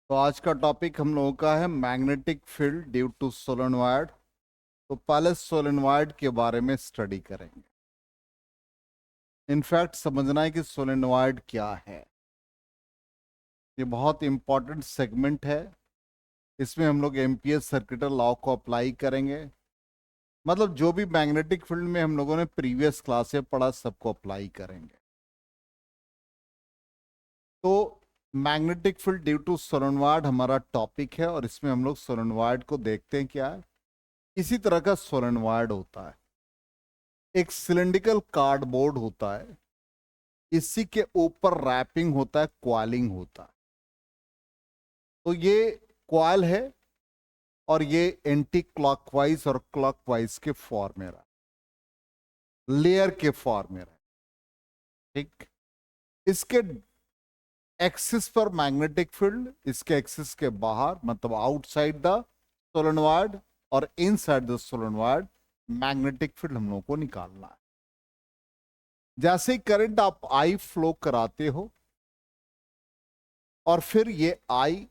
तो आज का टॉपिक हम लोगों का है magnetic field due to solenoid. तो पहले सोलेनॉइड के बारे में स्टडी करेंगे। इनफैक्ट समझना है कि सोलेनॉइड क्या है। ये बहुत इंपॉर्टेंट सेगमेंट है। इसमें हम लोग एम्पियर सर्किटल लॉ को अप्लाई करेंगे। मतलब जो भी मैग्नेटिक फील्ड में हम लोगों ने प्रीवियस क्लास से पढ़ा सबको अप्लाई करेंगे। तो magnetic field due to solenoid हमारा टॉपिक है और इसमें हम लोग सोलेनॉइड को देखते हैं क्या है। इसी तरह का सोलेनॉइड होता है। एक सिलिंड्रिकल कार्डबोर्ड होता है। इसी के ऊपर रैपिंग होता है, क्वालिंग होता है। तो ये क्वाल है और ये एंटी क्लॉकवाइज और क्लॉकवाइज के फॉर्म में रहा, लेयर के फॉर्म में रहा। ठीक। इसके एक्सिस पर मैग्नेटिक फील्ड, इसके एक्सिस के बाहर मतलब आउटसाइड द सोलेनॉइड और inside the solenoid magnetic field हम लोगों को निकालना है। जैसे ही करंट आप आई फ्लो कराते हो और फिर ये आई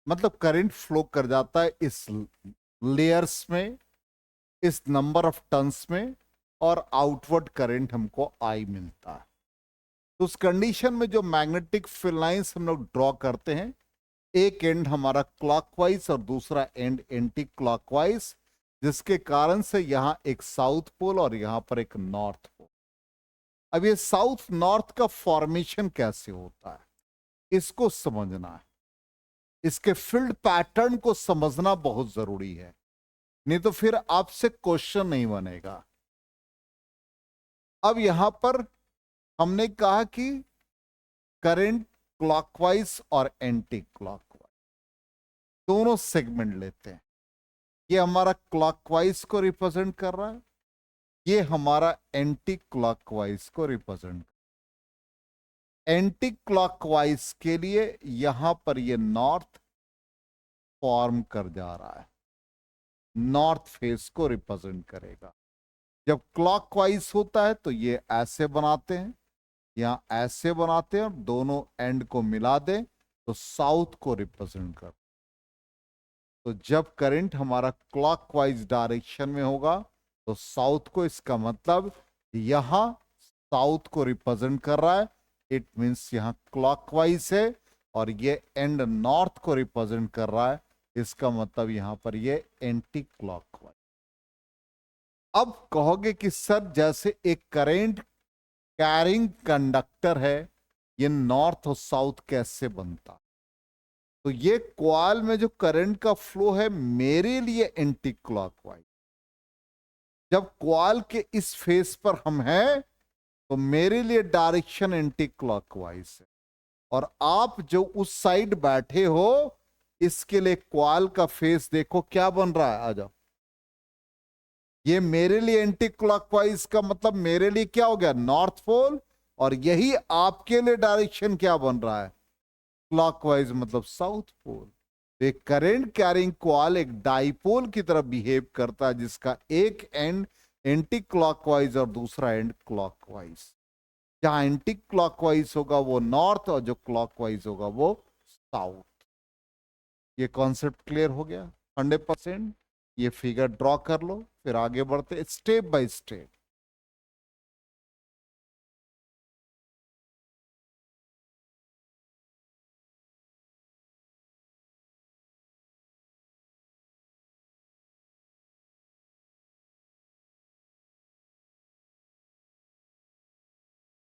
मतलब करंट फ्लो कर जाता है इस लेयर्स में, इस नंबर ऑफ टर्न्स में, और आउटवर्ड करंट हमको आई मिलता है। तो उस कंडीशन में जो मैग्नेटिक फील्ड लाइंस हम लोग ड्रॉ करते हैं, एक एंड हमारा क्लॉकवाइज और दूसरा एंड एंटी क्लॉकवाइज, जिसके कारण से यहां एक साउथ पोल और यहां पर एक नॉर्थ पोल। अब ये साउथ नॉर्थ का फॉर्मेशन कैसे होता है इसको समझना है। इसके फील्ड पैटर्न को समझना बहुत जरूरी है, नहीं तो फिर आपसे क्वेश्चन नहीं बनेगा। अब यहां पर हमने कहा कि करंट क्लॉकवाइज और एंटी क्लॉकवाइज दोनों सेगमेंट लेते हैं। ये हमारा क्लॉकवाइज को रिप्रेजेंट कर रहा है, ये हमारा एंटी क्लॉकवाइज को रिप्रेजेंट। एंटी क्लॉकवाइज के लिए यहां पर ये नॉर्थ फॉर्म कर जा रहा है, नॉर्थ फेस को रिप्रेजेंट करेगा। जब क्लॉकवाइज होता है तो ये ऐसे बनाते हैं, यहां ऐसे बनाते हैं, और दोनों एंड को मिला दें तो साउथ को रिप्रेजेंट कर। तो जब करंट हमारा क्लॉकवाइज डायरेक्शन में होगा तो साउथ को, इसका मतलब यहां साउथ को रिप्रेजेंट कर रहा है, इट मींस यहां क्लॉकवाइज है, और ये एंड नॉर्थ को रिप्रेजेंट कर रहा है, इसका मतलब यहां पर ये एंटी क्लॉकवाइज। अब कहोगे कि सर जैसे एक करंट कैरिंग कंडक्टर है, ये नॉर्थ और साउथ कैसे बनता? तो ये क्वाल में जो करंट का फ्लो है मेरे लिए एंटी क्लॉकवाइज। जब क्वाल के इस फेस पर हम हैं तो मेरे लिए डायरेक्शन एंटी क्लॉकवाइज है, और आप जो उस साइड बैठे हो इसके लिए क्वाल का फेस देखो क्या बन रहा है। आ जाओ। ये मेरे लिए एंटी क्लॉकवाइज का मतलब मेरे लिए क्या हो गया, नॉर्थ पोल, और यही आपके लिए डायरेक्शन क्या बन रहा है, क्लॉकवाइज मतलब साउथ पोल। एक करंट कैरिंग कॉइल एक डाइपोल की तरह बिहेव करता है, जिसका एक एंड एंटी क्लॉकवाइज और दूसरा एंड क्लॉकवाइज। जहां एंटी क्लॉकवाइज होगा वो नॉर्थ और जो क्लॉकवाइज होगा वो साउथ। ये कॉन्सेप्ट क्लियर हो गया 100%। ये फिगर ड्रॉ कर लो, फिर आगे बढ़ते स्टेप बाय स्टेप।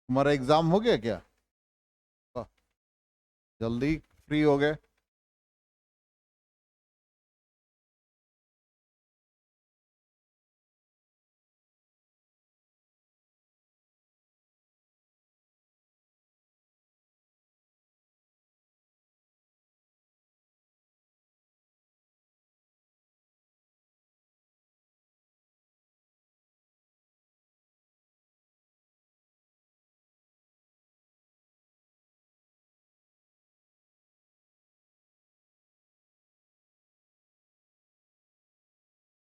हमारा एग्जाम हो गया क्या? वाह, जल्दी फ्री हो गए।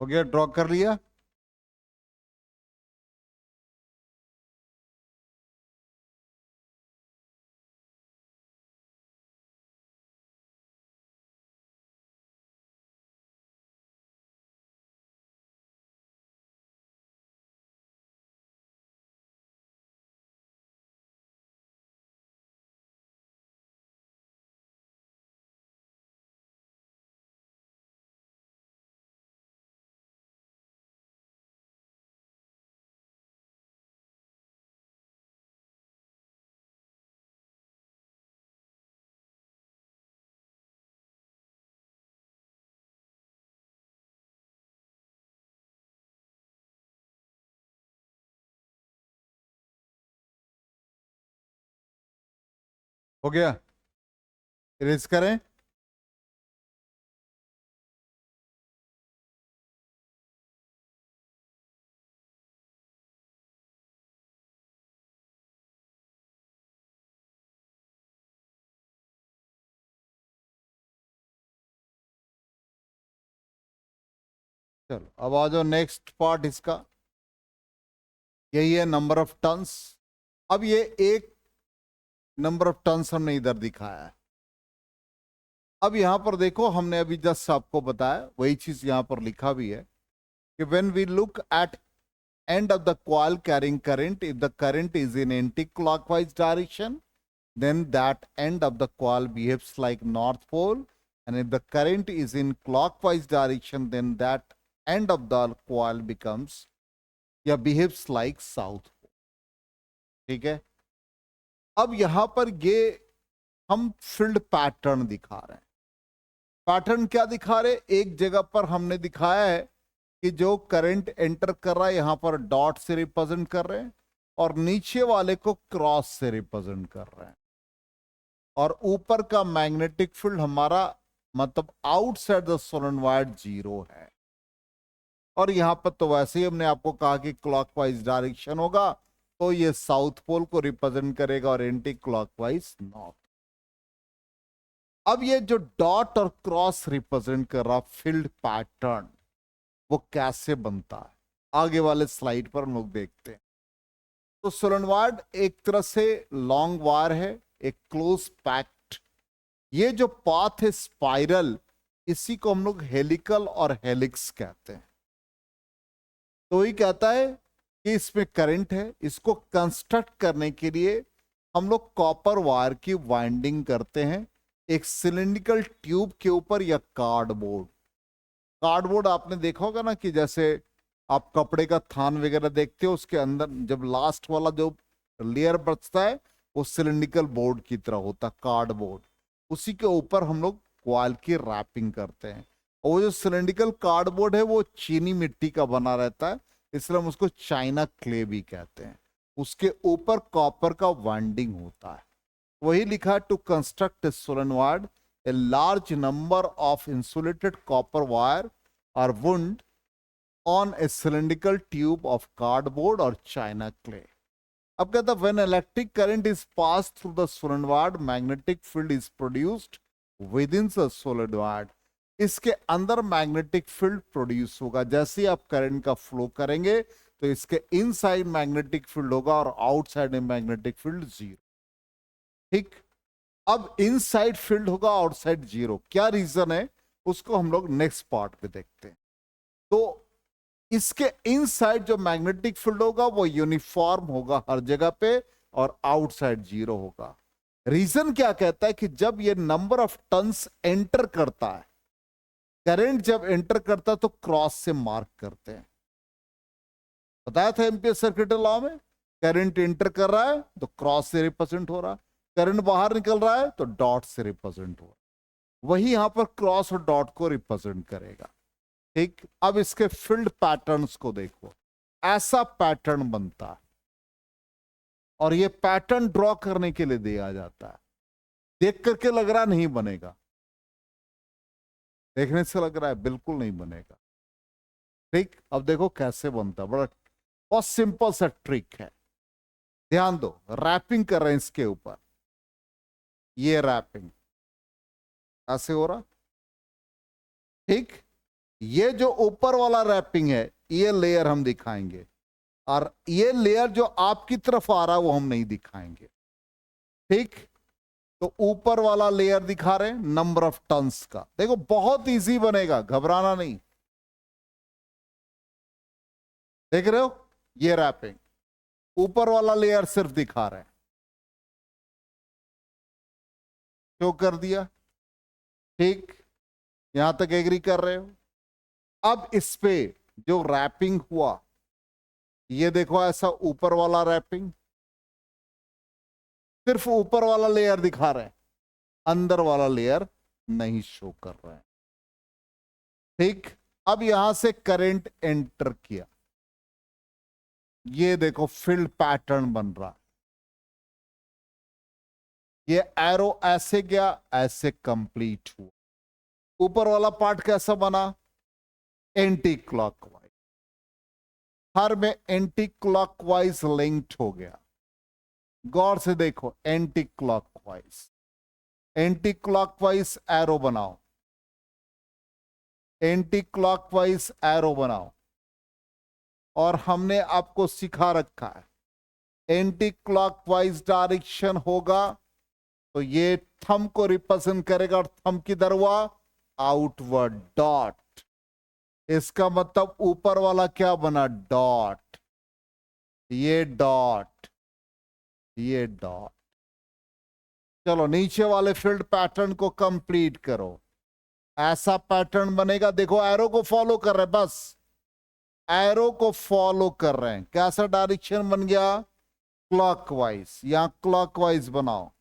हो गया, ड्रॉ कर लिया। हो गया, इरेज करें। चलो अब आ जाओ नेक्स्ट पार्ट इसका, यही है नंबर ऑफ टन्स। अब ये एक नंबर ऑफ टन्स हमने इधर दिखाया है। अब यहां पर देखो, हमने अभी जस्ट आपको बताया वही चीज यहां पर लिखा भी है कि when we look at end of the coil carrying current, if the current is in anti-clockwise direction, then that end of the coil behaves like north pole, and if the current is in clockwise direction, then that end of the coil becomes या behaves like south pole। ठीक है, अब यहां पर ये हम field pattern दिखा रहे हैं। पैटर्न क्या दिखा रहे, एक जगह पर हमने दिखाया है कि जो करंट एंटर कर रहा है यहां पर डॉट से रिप्रेजेंट कर रहे हैं, और नीचे वाले को क्रॉस से रिप्रेजेंट कर रहे हैं, और ऊपर का मैग्नेटिक फील्ड हमारा मतलब आउटसाइड द सोलेनोइड 0 है। और यहां पर तो वैसे ही हमने आपको कहा कि क्लॉकवाइज डायरेक्शन होगा, तो ये साउथ पोल को रिप्रेजेंट करेगा और एंटी क्लॉकवाइज नॉर्थ। अब ये जो डॉट और क्रॉस रिप्रेजेंट कर रहा फील्ड पैटर्न, वो कैसे बनता है आगे वाले स्लाइड पर हम लोग देखते हैं। तो सोलेनोइड एक तरह से लॉन्ग वायर है, एक क्लोज पैक्ट। ये जो पाथ है स्पाइरल, इसी को हम लोग हेलिकल और हेलिक्स कहते हैं। तो ही कहता है कि इसमें करंट है, इसको कंस्ट्रक्ट करने के लिए हम लोग कॉपर वायर की वाइंडिंग करते हैं एक सिलिंड्रिकल ट्यूब के ऊपर या कार्डबोर्ड। कार्डबोर्ड आपने देखा होगा ना, कि जैसे आप कपड़े का थान वगैरह देखते हो, उसके अंदर जब लास्ट वाला जो लेयर बचता है वो सिलिंड्रिकल बोर्ड की तरह होता है कार्डबोर्ड। उसी के ऊपर हम लोग कॉइल की रैपिंग करते हैं, और वो जो सिलिंड्रिकल कार्डबोर्ड है वो चीनी मिट्टी का बना रहता है, इसलिए हम उसको चाइना क्ले भी कहते हैं। उसके ऊपर कॉपर का वाइंडिंग होता है। वही लिखा, to construct a solenoid a large number of insulated copper wire are wound on a cylindrical tube of cardboard or china clay। अब कहता है when electric current is passed through the solenoid, magnetic field is produced within the solenoid। इसके अंदर magnetic field produce होगा। जैसे ही आप current का flow करेंगे तो इसके इनसाइड मैग्नेटिक फील्ड होगा और आउटसाइड में मैग्नेटिक फील्ड 0। ठीक, अब इनसाइड फील्ड होगा आउटसाइड 0। क्या रीजन है उसको हम लोग नेक्स्ट पार्ट पे देखते हैं। तो इसके इनसाइड जो मैग्नेटिक फील्ड होगा वो यूनिफॉर्म होगा हर जगह पे, और आउटसाइड 0 होगा। रीजन क्या कहता है कि जब ये नंबर ऑफ टन्स एंटर करता है, करंट जब एंटर करता है तो क्रॉस से मार्क करते हैं। बताया था एम्पियर सर्किट लॉ में, करंट एंटर कर रहा है तो क्रॉस से रिप्रेजेंट हो रहा है, करंट बाहर निकल रहा है तो डॉट से रिप्रेजेंट हो रहा है। वही यहां पर क्रॉस और डॉट को रिप्रेजेंट करेगा। ठीक, अब इसके फील्ड पैटर्न्स को देखो, ऐसा पैटर्न बनता है, और ये पैटर्न ड्रॉ करने के लिए दिया जाता है। देख करके लग रहा नहीं बनेगा, देखने से लग रहा है बिल्कुल नहीं बनेगा। ठीक, अब देखो कैसे बनता है, बड़ा बहुत सिंपल सा ट्रिक है। ध्यान दो, रैपिंग कर रहे हैं इसके ऊपर, ये रैपिंग ऐसे हो रहा। ठीक, ये जो ऊपर वाला रैपिंग है ये लेयर हम दिखाएंगे, और ये लेयर जो आपकी तरफ आ रहा है वो हम नहीं दिखाएंगे। ठीक, तो ऊपर वाला लेयर दिखा रहे हैं नंबर ऑफ टन्स का। देखो बहुत इजी बनेगा, घबराना नहीं। देख रहे हो, ये रैपिंग ऊपर वाला लेयर सिर्फ दिखा रहे हैं, शो कर दिया। ठीक, यहां तक एग्री कर रहे हो। अब इस पे जो रैपिंग हुआ, ये देखो ऐसा ऊपर वाला रैपिंग, सिर्फ ऊपर वाला लेयर दिखा रहे हैं, अंदर वाला लेयर नहीं शो कर रहे हैं। ठीक, अब यहां से करंट एंटर किया, ये देखो फील्ड पैटर्न बन रहा। ये एरो ऐसे गया, ऐसे कंप्लीट हुआ। ऊपर वाला पार्ट कैसा बना? एंटी क्लॉकवाइज, हर में एंटी क्लॉकवाइज लिंक्ड हो गया। गौर से देखो, anti clockwise, anti clockwise arrow बनाओ, एंटी क्लॉकवाइज एरो बनाओ। और हमने आपको सिखा रखा है, एंटी क्लॉकवाइज डायरेक्शन होगा तो ये थंब को रिप्रेजेंट करेगा, और थंब किधर हुआ? Outward dot. इसका मतलब ऊपर वाला क्या बना? डॉट। ये डॉट, ये डॉट। चलो नीचे वाले फील्ड पैटर्न को कंप्लीट करो। ऐसा पैटर्न बनेगा, देखो एरो को फॉलो कर रहे हैं, बस एरो को फॉलो कर रहे हैं। कैसा डायरेक्शन बन गया? क्लॉकवाइज। यहां क्लॉकवाइज बनाओ,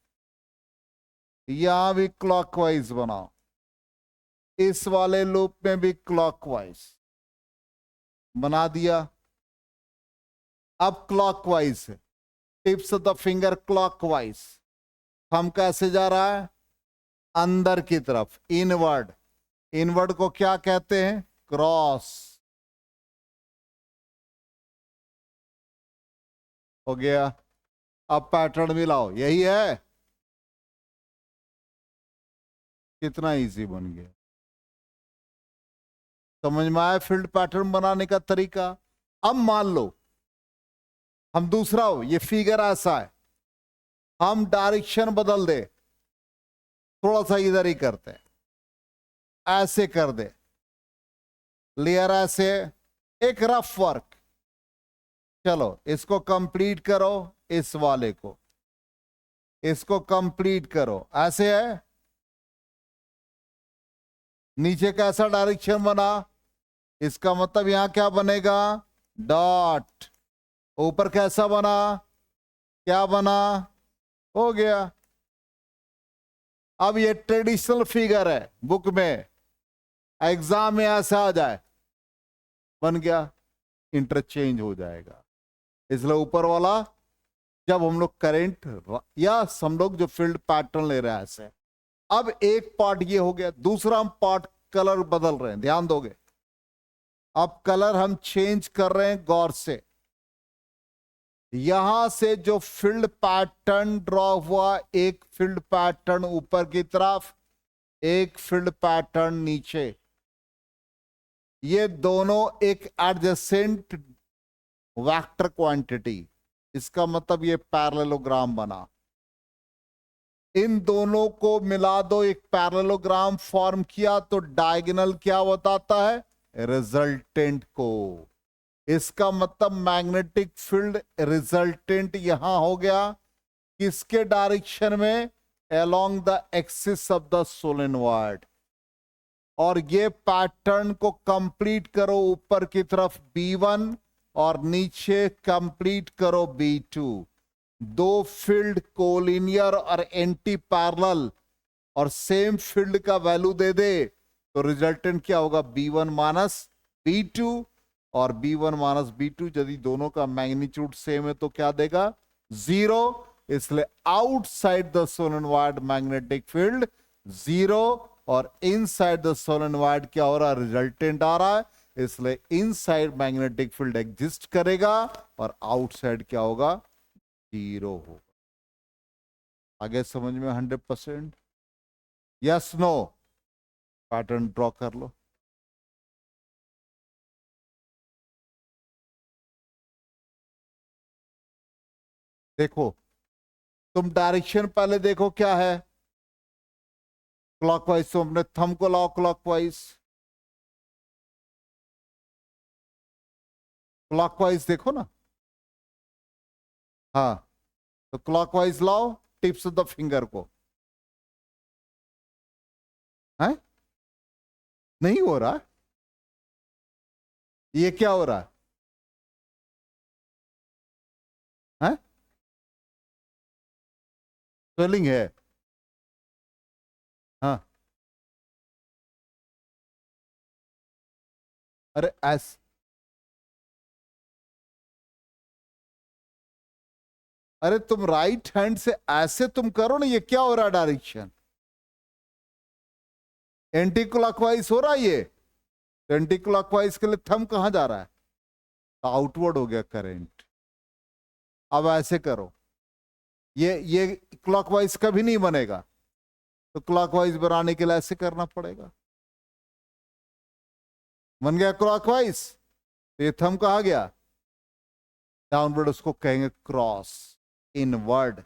यहां भी क्लॉकवाइज बनाओ, इस वाले लूप में भी क्लॉकवाइज बना दिया। अब क्लॉकवाइज है, tips of the finger clockwise. हम कैसे जा रहा है? अंदर की तरफ, इनवर्ड। इनवर्ड को क्या कहते हैं? क्रॉस। हो गया। अब पैटर्न मिलाओ, यही है। कितना इजी बन गया, समझ में आया फील्ड पैटर्न बनाने का तरीका? अब मान लो हम दूसरा हो, ये फिगर ऐसा है, हम डायरेक्शन बदल दे, थोड़ा सा इधर ही करते हैं, ऐसे कर दे, लेयर ऐसे, एक रफ वर्क। चलो इसको कंप्लीट करो, इस वाले को, इसको कंप्लीट करो, ऐसे है। नीचे कैसा डायरेक्शन बना? इसका मतलब यहां क्या बनेगा? डॉट। ऊपर कैसा बना? क्या बना? हो गया। अब ये ट्रेडिशनल फिगर है बुक में, एग्जाम में ऐसा आ जाए, बन गया, इंटरचेंज हो जाएगा। इसलिए ऊपर वाला जब हम लोग करंट या हम लोग जो फील्ड पैटर्न ले रहे हैं ऐसे। अब एक पार्ट ये हो गया, दूसरा हम पार्ट कलर बदल रहे हैं, ध्यान दोगे। अब कलर हम चेंज कर रहे हैं, गौर से। यहां से जो फील्ड पैटर्न ड्रॉ हुआ, एक फील्ड पैटर्न ऊपर की तरफ, एक फील्ड पैटर्न नीचे, ये दोनों एक एडजेसेंट वेक्टर क्वांटिटी। इसका मतलब ये पैरेललोग्राम बना। इन दोनों को मिला दो, एक पैरेललोग्राम फॉर्म किया, तो डायगोनल क्या बताता है? रिजल्टेंट को। इसका मतलब मैग्नेटिक फील्ड रिजल्टेंट यहां हो गया, किसके डायरेक्शन में? Along the axis of the solenoid. और ये पैटर्न को कंप्लीट करो ऊपर की तरफ B1, और नीचे कंप्लीट करो B2। दो फील्ड कोलिनियर और एंटी पैरेलल, और सेम फील्ड का वैल्यू दे दे, तो रिजल्टेंट क्या होगा? B1 minus B2। और B1 माइनस B2 यदि दोनों का मैग्नीट्यूड सेम है तो क्या देगा? 0। इसलिए outside the solenoid magnetic field 0, और इनसाइड द सोलेनोइड क्या हो रहा है? रिजल्टेंट आ रहा है। इसलिए इनसाइड मैग्नेटिक फील्ड एग्जिस्ट करेगा, और आउटसाइड क्या होगा? 0 होगा। आगे समझ में 100%? Yes no? पैटर्न ड्रॉ कर लो। देखो, तुम डायरेक्शन पहले देखो क्या है। क्लॉकवाइज, तो अपने थंब को लाओ क्लॉकवाइज। क्लॉकवाइज देखो ना, हाँ, तो क्लॉकवाइज लाओ टिप्स ऑफ द फिंगर को। है नहीं हो रहा? ये क्या हो रहा है? स्वेलिंग है? हाँ। अरे अरे तुम राइट हैंड से ऐसे तुम करो ना, ये क्या हो रहा है डायरेक्शन, एंटी क्लॉकवाइज हो रहा है ये। एंटी क्लॉकवाइज के लिए थंब कहां जा रहा है, तो आउटवर्ड हो गया करंट। अब ऐसे करो, ये क्लॉकवाइज कभी नहीं बनेगा, तो क्लॉकवाइज बनाने के लिए ऐसे करना पड़ेगा। बन गया क्लॉकवाइज, तो ये थंब कहा गया डाउनवर्ड, उसको कहेंगे क्रॉस, इनवर्ड।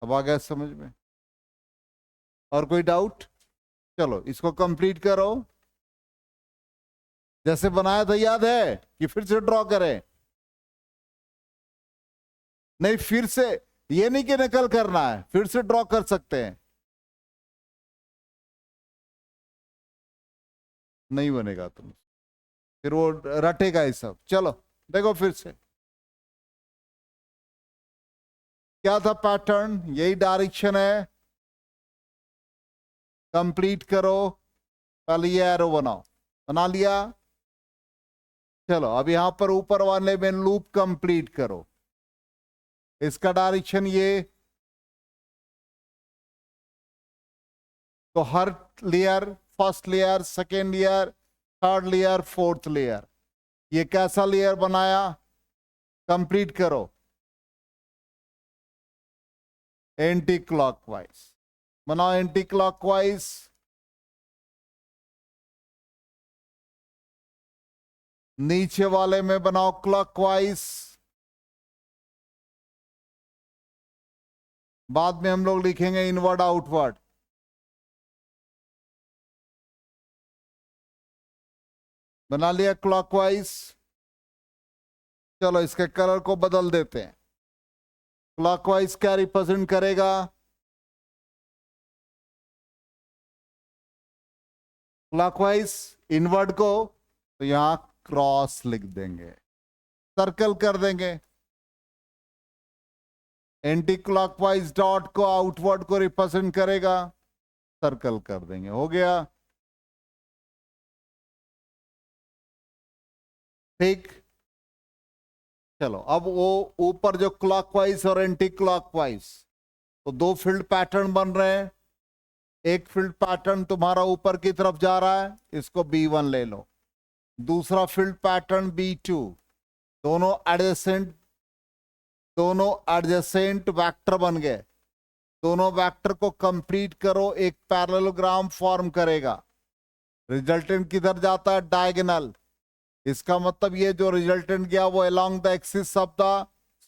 अब आ गया समझ में? और कोई डाउट? चलो इसको कंप्लीट करो, जैसे बनाया था याद है कि फिर से ड्रॉ करें? नहीं, फिर से ये नहीं कि नकल करना है, फिर से ड्रॉ कर सकते हैं। नहीं बनेगा तुम, फिर वो रटेगा ये सब। चलो देखो फिर से क्या था पैटर्न, यही डायरेक्शन है। कंप्लीट करो, पहले ये एरो बनाओ, बना लिया। चलो अब यहां पर ऊपर वाले में लूप कंप्लीट करो, इसका डायरेक्शन ये, तो हर layer, first layer, second layer, third layer, fourth layer, ये कैसा लेयर बनाया, कंप्लीट करो एंटी क्लॉकवाइज, बनाओ एंटी क्लॉकवाइज। नीचे वाले में बनाओ क्लॉकवाइज, बाद में हम लोग लिखेंगे इनवर्ड आउटवर्ड। बना लिया क्लॉकवाइज। चलो इसके कलर को बदल देते हैं। क्लॉकवाइज क्या रिप्रेजेंट करेगा, क्लॉकवाइज इनवर्ड को, तो यहां क्रॉस लिख देंगे, सर्कल कर देंगे। एंटी क्लॉकवाइज डॉट को आउटवर्ड को रिप्रेजेंट करेगा, सर्कल कर देंगे, हो गया। ठीक, चलो अब वो ऊपर जो क्लॉकवाइज और एंटी क्लॉकवाइज, तो दो फील्ड पैटर्न बन रहे हैं। एक फील्ड पैटर्न तुम्हारा ऊपर की तरफ जा रहा है, इसको B1 ले लो। दूसरा फील्ड पैटर्न B2, दोनों एडजेसेंट वेक्टर बन गए। दोनों वेक्टर को कंप्लीट करो, एक पैरेललोग्राम फॉर्म करेगा। रिजल्टेंट किधर जाता है, डायगोनल। इसका मतलब ये जो रिजल्टेंट गया वो along the axis of the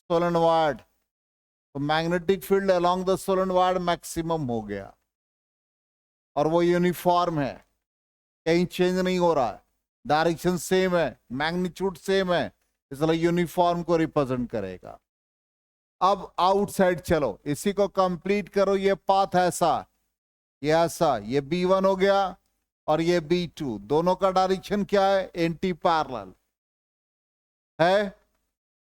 solenoid, तो magnetic field along the solenoid maximum हो गया, और वो यूनिफॉर्म है, कहीं चेंज नहीं हो रहा है, डायरेक्शन सेम है, मैग्नीट्यूड सेम है, इसलिए यूनिफॉर्म को रिप्रेजेंट करेगा। अब आउटसाइड चलो, इसी को कंप्लीट करो। ये पाथ ऐसा, ये ऐसा, ये B1 हो गया और ये B2, दोनों का डायरेक्शन क्या है, एंटी पैरेलल है,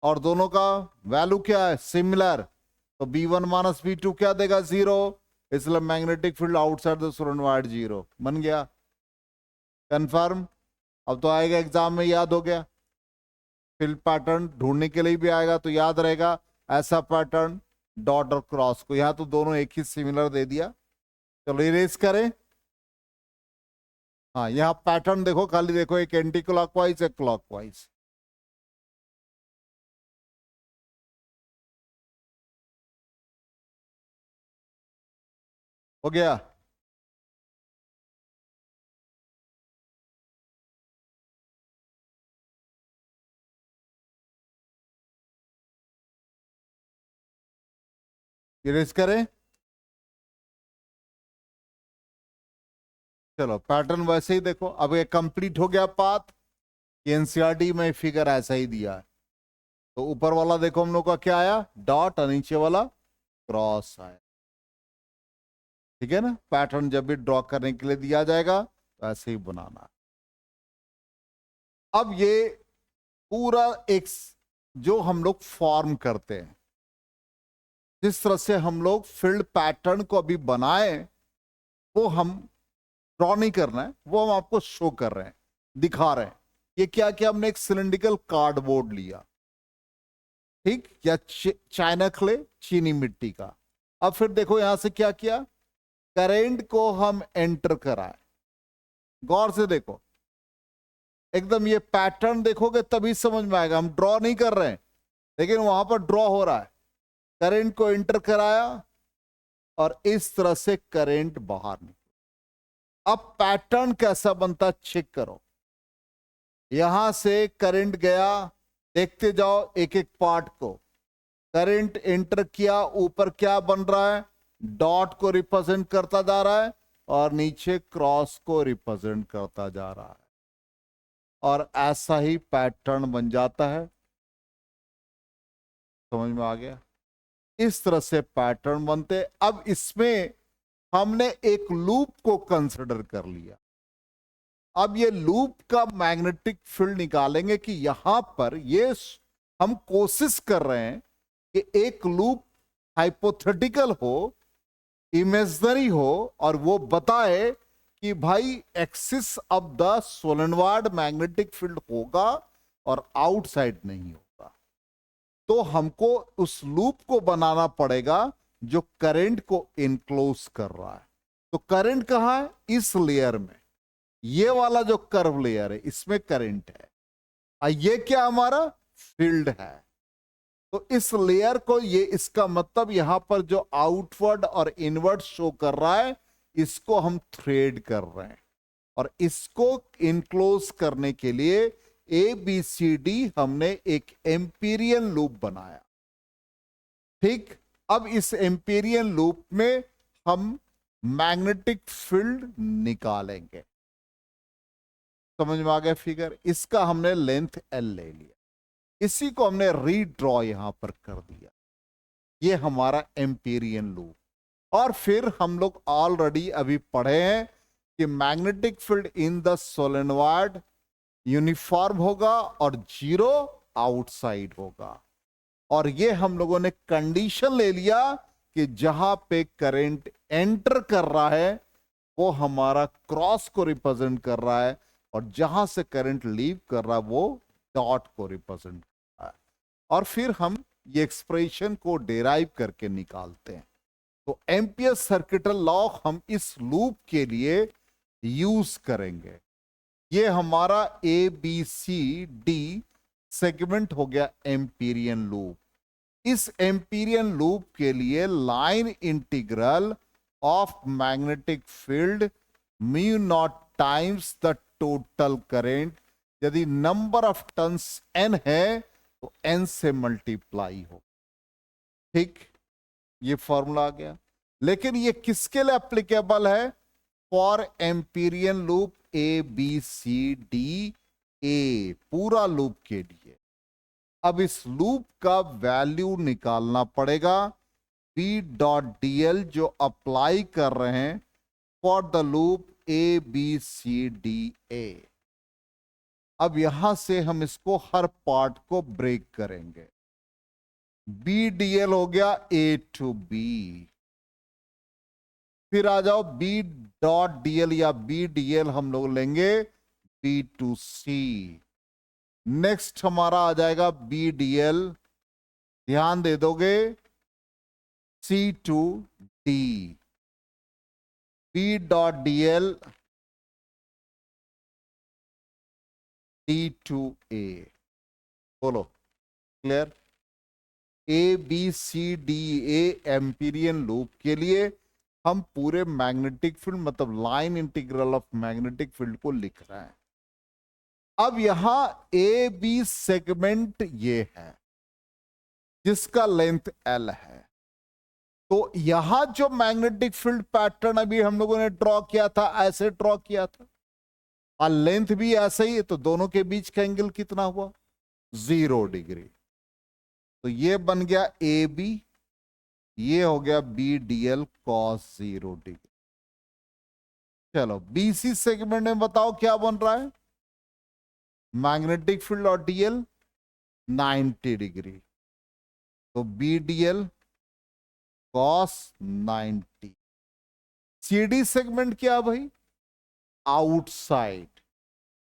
और दोनों का वैल्यू क्या है, सिमिलर। तो B1 माइनस B2 क्या देगा, 0, इसलिए magnetic field outside the solenoid 0 बन गया। कंफर्म? अब तो आएगा एग्जाम में, याद हो गया। फील्ड पैटर्न ढूंढने के लिए भी आएगा तो याद रहेगा, ऐसा पैटर्न डॉट और क्रॉस को, यहां तो दोनों एक ही सिमिलर दे दिया। चलो इरेज करें। हाँ यहाँ पैटर्न देखो, खाली देखो, एक एंटी क्लॉकवाइज, एक क्लॉकवाइज। हो गया? इरेज करें। चलो पैटर्न वैसे ही देखो, अब ये कंप्लीट हो गया पाथ। एनसीईआरटी में फिगर ऐसा ही दिया है, तो ऊपर वाला देखो हम लोग का क्या आया, डॉट, और नीचे वाला क्रॉस आया। ठीक है ना? पैटर्न जब भी ड्रॉ करने के लिए दिया जाएगा तो ऐसे ही बनाना। अब ये पूरा एक जो हम लोग फॉर्म करते हैं, जिस तरह से हम लोग फील्ड पैटर्न को अभी बनाए, वो हम ड्रॉ नहीं करना है, वो हम आपको शो कर रहे हैं, दिखा रहे हैं। ये क्या क्या, हमने एक सिलेंड्रिकल कार्डबोर्ड लिया, ठीक, या चाइना क्ले, चीनी मिट्टी का। अब फिर देखो यहां से क्या किया, करंट को हम एंटर कराए। गौर से देखो, एकदम ये पैटर्न देखोगे तभी समझ में आएगा, हम ड्रॉ नहीं कर रहे हैं लेकिन वहां पर ड्रॉ हो रहा है। करंट को एंटर कराया और इस तरह से करंट बाहर निकला। अब पैटर्न कैसा बनता चेक करो। यहां से करंट गया, देखते जाओ एक एक पार्ट को। करंट एंटर किया, ऊपर क्या बन रहा है, डॉट को रिप्रेजेंट करता जा रहा है और नीचे क्रॉस को रिप्रेजेंट करता जा रहा है, और ऐसा ही पैटर्न बन जाता है। समझ में आ गया? इस तरह से पैटर्न बनते। अब इसमें हमने एक लूप को कंसिडर कर लिया। अब ये लूप का मैग्नेटिक फील्ड निकालेंगे कि यहां पर ये हम कोशिश कर रहे हैं कि एक लूप हाइपोथेटिकल हो, इमेजिनरी हो, और वो बताए कि भाई axis of the solenoid magnetic field होगा और आउटसाइड नहीं होगा। तो हमको उस लूप को बनाना पड़ेगा जो करंट को इनक्लोज कर रहा है। तो करंट कहां है, इस लेयर में। ये वाला जो कर्व लेयर है इसमें करंट है, और ये क्या हमारा फील्ड है। तो इस लेयर को, ये इसका मतलब यहां पर जो आउटवर्ड और इनवर्ड शो कर रहा है, इसको हम थ्रेड कर रहे हैं, और इसको इनक्लोज करने के लिए ABCD हमने एक एम्पीरियन लूप बनाया। ठीक, अब इस एम्पीरियन लूप में हम मैग्नेटिक फील्ड निकालेंगे। समझ में आ गया फिगर? इसका हमने लेंथ L ले लिया, इसी को हमने रीड्रॉ यहां पर कर दिया। ये हमारा एम्पीरियन लूप। और फिर हम लोग ऑलरेडी अभी पढ़े हैं कि magnetic field in the solenoid uniform होगा और जीरो आउटसाइड होगा। और ये हम लोगों ने कंडीशन ले लिया कि जहां पे करंट एंटर कर रहा है वो हमारा क्रॉस को रिप्रेजेंट कर रहा है, और जहां से करंट लीव कर रहा है वो डॉट को रिप्रेजेंट कर रहा है। और फिर हम ये एक्सप्रेशन को डेराइव करके निकालते हैं। तो एम्पियर सर्किटल लॉ हम इस लूप के लिए यूज करेंगे। ये हमारा ABCD सेगमेंट हो गया एम्पीरियन लूप। इस एम्पीरियन लूप के लिए line integral of magnetic field mu naught times the total current, यदि नंबर ऑफ टर्न्स n है तो n से मल्टीप्लाई हो। ठीक, ये फॉर्मूला आ गया। लेकिन ये किसके लिए एप्लीकेबल है? For Amperian loop ABCD A, पूरा लूप के लिए। अब इस लूप का वैल्यू निकालना पड़ेगा। B.dl जो अप्लाई कर रहे हैं फॉर द लूप ABCDA। अब यहां से हम इसको हर पार्ट को ब्रेक करेंगे। BDL हो गया A to B। फिर आ जाओ B.dl या BDL हम लोग लेंगे B to C। नेक्स्ट हमारा आ जाएगा BDL, ध्यान दे दोगे, C to D। B.dl D to A। बोलो, क्लियर? ABCDA एम्पीरियन लूप के लिए हम पूरे मैग्नेटिक फील्ड, मतलब line integral of magnetic field को लिख रहे हैं। अब यहां AB सेगमेंट ये है जिसका लेंथ L है। तो यहां जो मैग्नेटिक फील्ड पैटर्न अभी हम लोगों ने ड्रॉ किया था, ऐसे ड्रॉ किया था, और लेंथ भी ऐसे ही है, तो दोनों के बीच का एंगल कितना हुआ? 0 डिग्री। तो ये बन गया AB, ये हो गया BDL cos 0 डिग्री। चलो BC सेगमेंट में बताओ क्या बन रहा है? मैग्नेटिक फील्ड और DL 90 डिग्री, तो BDL cos 90। CD सेगमेंट क्या भाई? आउटसाइड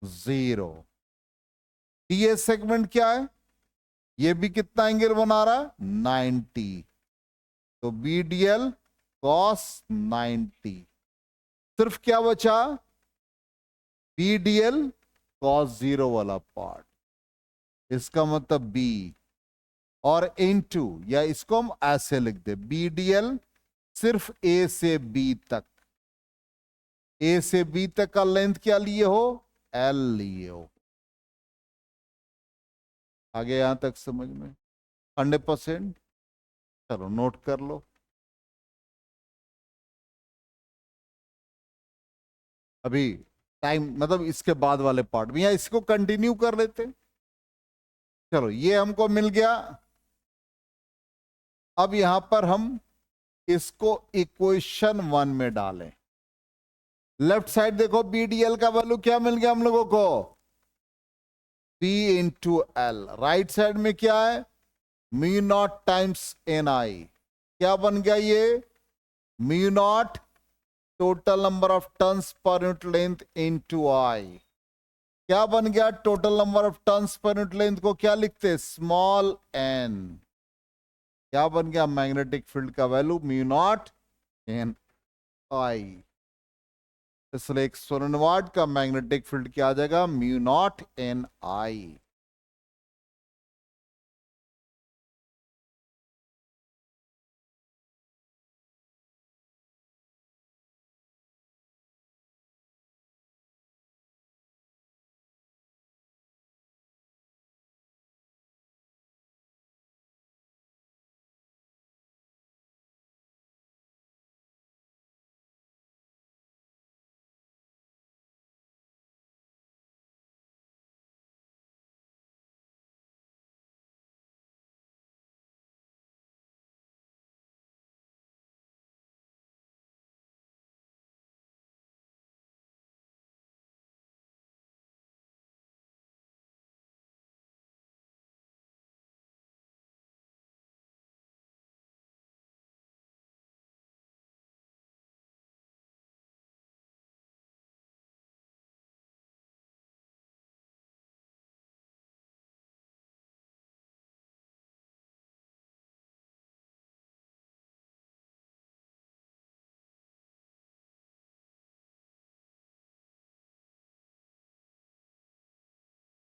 0। DA सेगमेंट क्या है? ये भी कितना एंगल बना रहा है? 90। तो बी डी एल कॉस 90। सिर्फ क्या बचा? बी डी एल कॉस 0 वाला पार्ट। इसका मतलब बी और इनटू, या इसको हम ऐसे लिख दे, बी डी एल सिर्फ ए से बी तक, ए से बी तक का लेंथ क्या लिए हो? एल लिए हो। आगे यहां तक समझ में 100%? चलो नोट कर लो। अभी टाइम मतलब इसके बाद वाले पार्ट में, या इसको कंटिन्यू कर लेते। चलो ये हमको मिल गया। अब यहां पर हम इसको इक्वेशन 1 में डालें। लेफ्ट साइड देखो, बीडीएल का वैल्यू क्या मिल गया हम लोगों को? P into L. Right side में क्या है? Mu naught times N I. क्या बन गया ये? Mu naught total number of turns per unit length into I. क्या बन गया? Total number of turns per unit length को क्या लिखते? Small N. क्या बन गया? मैग्नेटिक फील्ड का वैल्यू म्यू नॉट एन आई। इसलिए एक सोलेनोइड का मैग्नेटिक फील्ड क्या आ जाएगा? म्यू नॉट एन आई।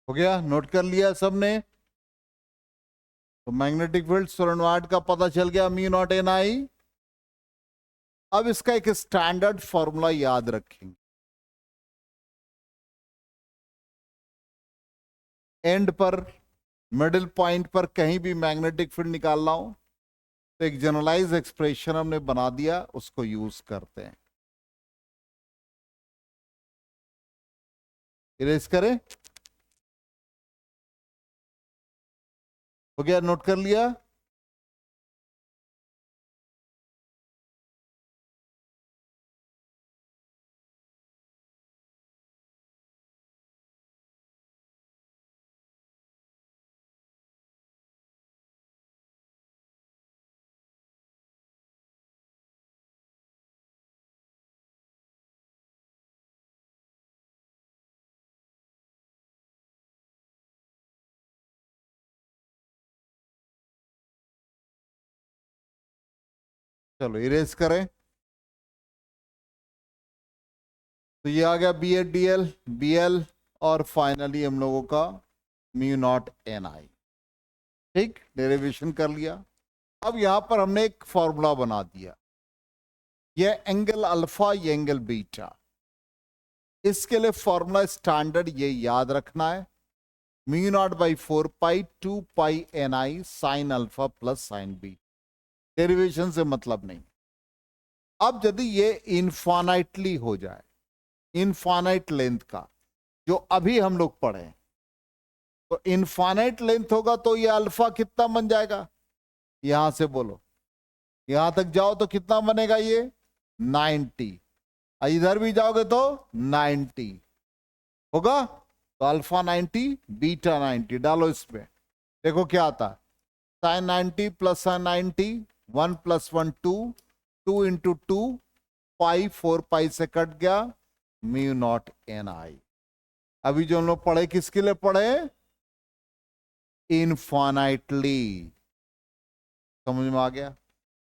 हो गया? नोट कर लिया सबने? तो मैग्नेटिक फील्ड सोलेनोइड का पता चल गया, म्यू नॉट एन आई। अब इसका एक स्टैंडर्ड फॉर्मूला याद रखेंगे। एंड पर, मिडिल पॉइंट पर कहीं भी मैग्नेटिक फील्ड निकालना हो तो एक जनरलाइज एक्सप्रेशन हमने बना दिया, उसको यूज करते हैं। इरेज करें? हो गया? नोट कर लिया? चलो इरेज करें। तो ये आ गया B L D L, B L, और फाइनली हम लोगों का म्यू नॉट एन आई। ठीक, डेरिवेशन कर लिया। अब यहां पर हमने एक फॉर्मूला बना दिया। ये एंगल अल्फा, ये एंगल बीटा। इसके लिए फॉर्मूला स्टैंडर्ड ये याद रखना है, mu naught by 4 pi 2 pi N I sine alpha plus sine B. Derivation से मतलब नहीं। अब यदि ये इनफाइनाइटली हो जाए, इनफाइनाइट लेंथ का, जो अभी हम लोग पढ़े, तो इनफाइनाइट लेंथ होगा तो ये अल्फा कितना बन जाएगा? यहां से बोलो, यहां तक जाओ तो कितना बनेगा ये? 90। इधर भी जाओगे तो 90 होगा। तो अल्फा 90 बीटा 90 डालो इसमें, देखो क्या आता है। Sine 90 plus sine 90, 1 plus 1 2, 2 into 2 pi, 4 pi से कट गया, म्यू नॉट एन आई। अभी जो हम लोग पढ़े किसके लिए पढ़े? इनफाइनाइटली। समझ में आ गया?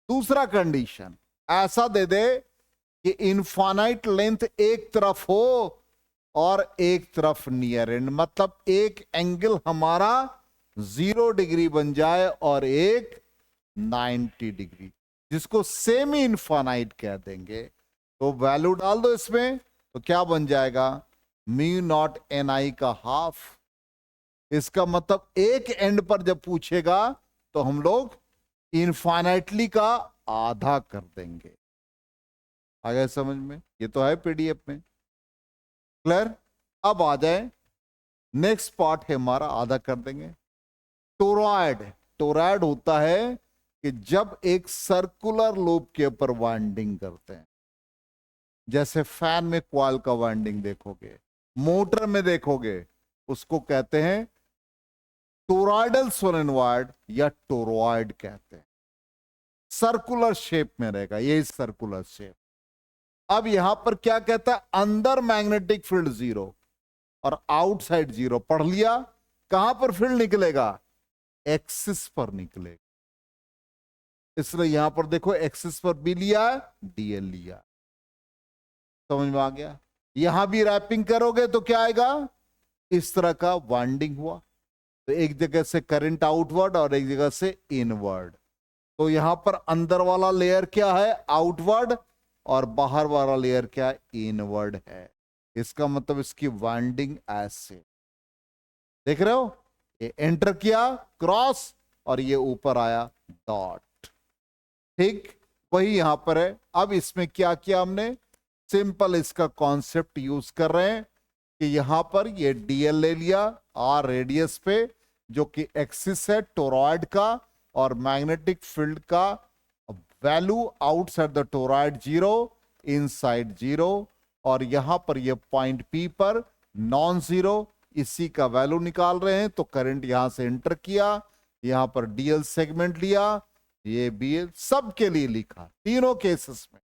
दूसरा कंडीशन ऐसा दे दे कि इनफाइनाइट लेंथ एक तरफ हो और एक तरफ नियर एंड, मतलब एक एंगल हमारा 0 डिग्री बन जाए और एक 90 डिग्री, जिसको सेमी इनफाइनाइट कह देंगे। तो वैल्यू डाल दो इसमें, तो क्या बन जाएगा? म्यू नॉट एन आई का हाफ। इसका मतलब एक एंड पर जब पूछेगा तो हम लोग इनफाइनाइटली का आधा कर देंगे। आ गया समझ में? ये तो है पीडीएफ में। क्लियर? अब आ जाए, नेक्स्ट पार्ट है हमारा, आधा कर देंगे। टोरॉयड। टोरॉयड होता है कि जब एक सर्कुलर लूप के ऊपर वाइंडिंग करते हैं, जैसे फैन में कॉइल का वाइंडिंग देखोगे, मोटर में देखोगे, उसको कहते हैं टोरॉयडल सोलेनॉइड या टोरॉयड कहते हैं। सर्कुलर शेप में रहेगा, यही सर्कुलर शेप। अब यहां पर क्या कहता है? अंदर मैग्नेटिक फील्ड 0 और आउटसाइड 0। पढ़ लिया? कहां पर फील्ड निकलेगा? एक्सिस पर निकलेगा। इसलिए यहां पर देखो, एक्सिस पर बी लिया, डीएल लिया। समझ में आ गया? यहां भी रैपिंग करोगे तो क्या आएगा? इस तरह का वाइंडिंग हुआ, तो एक जगह से करंट आउटवर्ड और एक जगह से इनवर्ड। तो यहां पर अंदर वाला लेयर क्या है? आउटवर्ड, और बाहर वाला लेयर क्या है? इनवर्ड है। इसका मतलब इसकी वाइंडिंग ऐसे देख रहे हो, ये एंटर किया क्रॉस और ये ऊपर आया डॉट। ठीक वही यहां पर है। अब इसमें क्या किया हमने? सिंपल इसका कॉन्सेप्ट यूज कर रहे हैं कि यहां पर ये डीएल ले लिया आर रेडियस पे, जो कि एक्सिस है टोरॉयड का, और मैग्नेटिक फील्ड का value outside the toroid 0, inside 0, और यहां पर ये पॉइंट पी पर नॉन जीरो, इसी का वैल्यू निकाल रहे हैं। तो करंट यहां से एंटर किया, यहां पर डीएल सेगमेंट लिया, ये बीएल, सबके लिए लिखा, तीनों केसेस में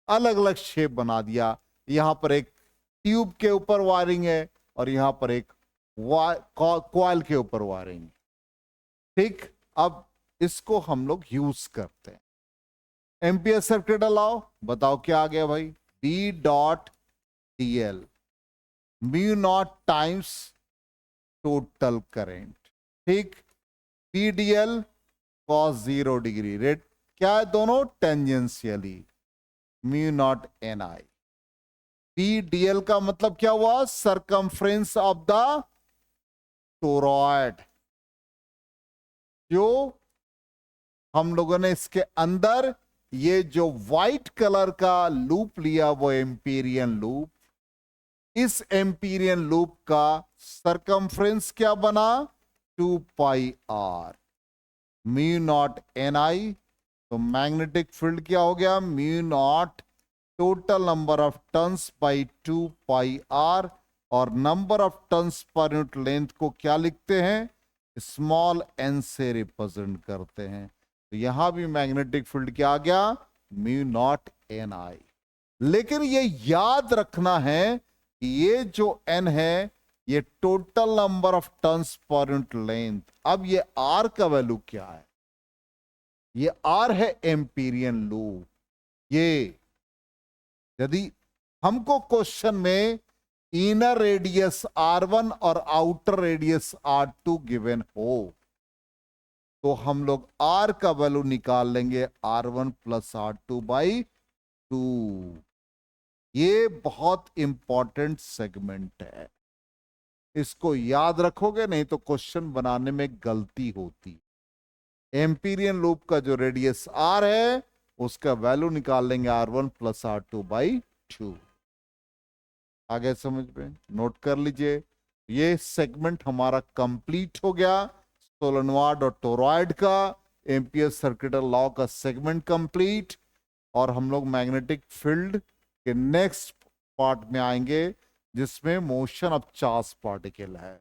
अलग अलग शेप बना दिया। यहां पर एक ट्यूब के ऊपर वायरिंग है और यहां पर एक कॉइल के ऊपर वायरिंग। ठीक, अब इसको हम लोग यूज करते हैं। एम्पियर सर्किट लाओ, बताओ क्या आ गया भाई? B dot DL mu naught times total current. ठीक, पीडीएल कॉस 0 डिग्री, रेट क्या है? दोनों tangentially, mu naught N I. PDL का मतलब क्या हुआ? Circumference of the toroid. जो हम लोगों ने इसके अंदर ये जो व्हाइट कलर का लूप लिया, वो एम्पीरियन लूप। इस एम्पीरियन लूप का सरकमफ्रेंस क्या बना? 2 pi r mu naught N I. तो मैग्नेटिक फील्ड क्या हो गया? Mu naught total number of turns by 2 pi r, और number of turns per unit length को क्या लिखते हैं? स्मॉल एन से रिप्रेजेंट करते हैं। तो यहां भी मैग्नेटिक फील्ड क्या आ गया? म्यू नॉट एन आई। लेकिन ये याद रखना है कि ये जो एन है ये total number of turns per unit length. अब ये आर का वैल्यू क्या है? ये आर है एम्पीरियन लूप। ये यदि हमको क्वेश्चन में इनर रेडियस R1 और आउटर रेडियस R2 गिवन हो, तो हम लोग R का वैल्यू निकाल लेंगे R1 प्लस R2 बाई 2। ये बहुत इंपॉर्टेंट सेगमेंट है, इसको याद रखोगे, नहीं तो क्वेश्चन बनाने में गलती होती। एम्पीरियन लूप का जो रेडियस R है उसका वैल्यू निकाल लेंगे R1 प्लस R2 बाई 2। आगे समझ में? नोट कर लीजिए, ये सेगमेंट हमारा कंप्लीट हो गया। सोलेनॉइड और टोरॉयड का एम्पियर सर्किट लॉ का सेगमेंट कंप्लीट। और हम लोग मैग्नेटिक फील्ड के नेक्स्ट पार्ट में आएंगे, जिसमें मोशन ऑफ चार्ज पार्टिकल है।